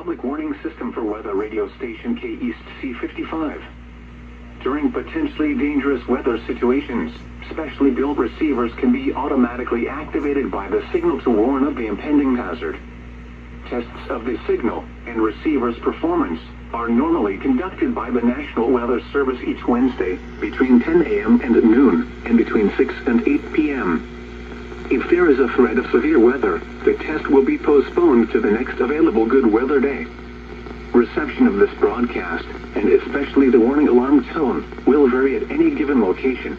public warning system for weather radio station KEC55. During potentially dangerous weather situations, specially built receivers can be automatically activated by the signal to warn of the impending hazard. Tests of the signal and receiver's performance are normally conducted by the National Weather Service each Wednesday between 10 a.m. and noon, and between 6 and 8 p.m. If there is a threat of severe weather, the test will be postponed to the next available good weather day. Reception of this broadcast, and especially the warning alarm tone, will vary at any given location.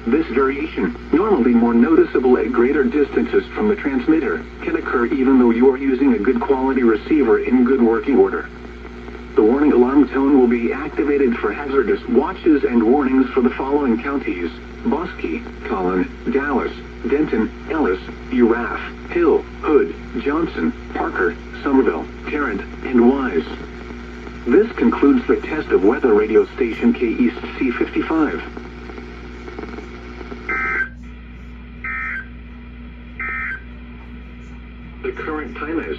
This variation, normally more noticeable at greater distances from the transmitter, can occur even though you are using a good quality receiver in good working order. The warning alarm tone will be activated for hazardous watches and warnings for the following counties: Bosque, Collin, Dallas, Denton, Ellis, Urath, Hill, Hood, Johnson, Parker, Somerville, Tarrant, and Wise. This concludes the test of weather radio station KEC55.